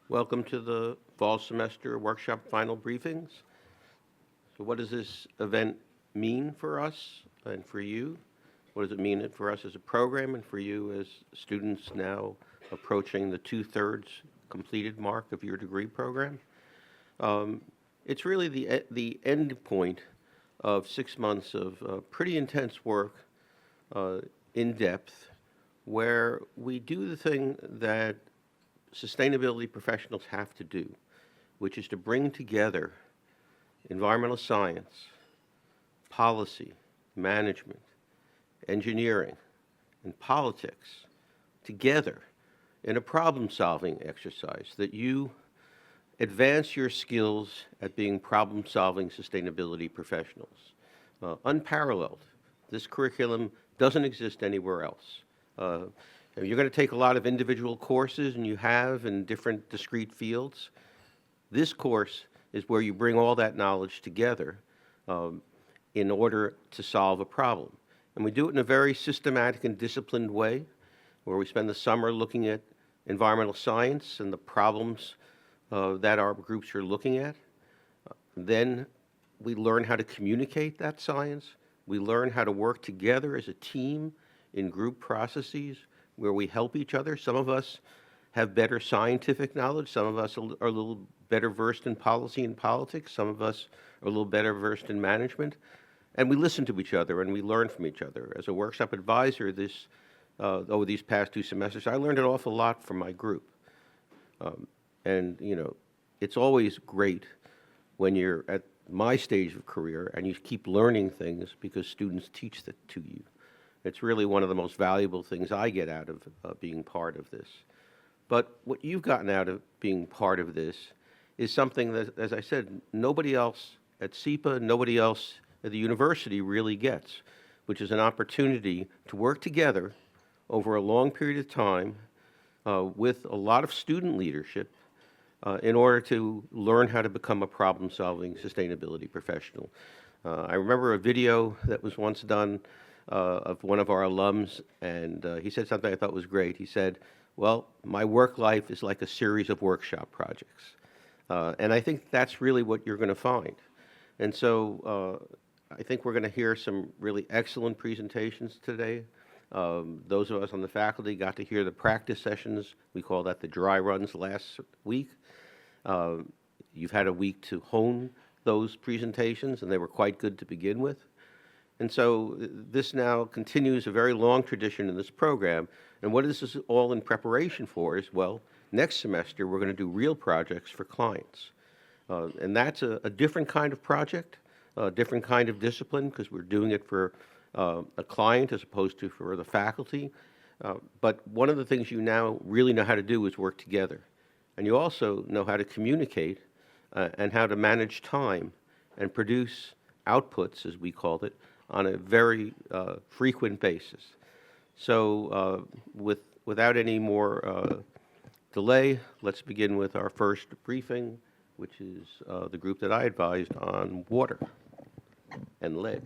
Welcome to the fall semester workshop final briefings. So what does this event mean for us and for you? What does it mean for us as a program and for you as students now approaching the 2/3 completed mark of your degree program? It's really the end point of 6 months of pretty intense work, in depth, where we do the thing that sustainability professionals have to do, which is to bring together environmental science, policy, management, engineering, and politics together in a problem-solving exercise that you advance your skills at being problem-solving sustainability professionals. Unparalleled. This curriculum doesn't exist anywhere else. You're going to take a lot of individual courses, and you have in different discrete fields. This course is where you bring all that knowledge together in order to solve a problem. And we do it in a very systematic and disciplined way, where we spend the summer looking at environmental science and the problems that our groups are looking at. Then we learn how to communicate that science. We learn how to work together as a team in group processes where we help each other. Some of us have better scientific knowledge. Some of us are a little better versed in policy and politics. Some of us are a little better versed in management. And we listen to each other and we learn from each other. As a workshop advisor over these past 2 semesters, I learned an awful lot from my group. And, you know, it's always great when you're at my stage of career and you keep learning things because students teach that to you. It's really one of the most valuable things I get out of being part of this. But what you've gotten out of being part of this is something that, as I said, nobody else at SEPA, nobody else at the university really gets, which is an opportunity to work together over a long period of time with a lot of student leadership in order to learn how to become a problem-solving sustainability professional. I remember a video that was once done of one of our alums, and he said something I thought was great. He said, well, my work life is like a series of workshop projects. And I think that's really what you're going to find. And so I think we're going to hear some really excellent presentations today. Those of us on the faculty got to hear the practice sessions. We call that the dry runs last week. You've had a week to hone those presentations, and they were quite good to begin with. And so this now continues a very long tradition in this program. And what is this all in preparation for is, well, next semester we're going to do real projects for clients. And that's a different kind of project, a different kind of discipline, because we're doing it for a client as opposed to for the faculty. But one of the things you now really know how to do is work together. And you also know how to communicate and how to manage time and produce outputs, as we called it, on a very frequent basis. So without any more delay, let's begin with our first briefing, which is the group that I advised on water and lead.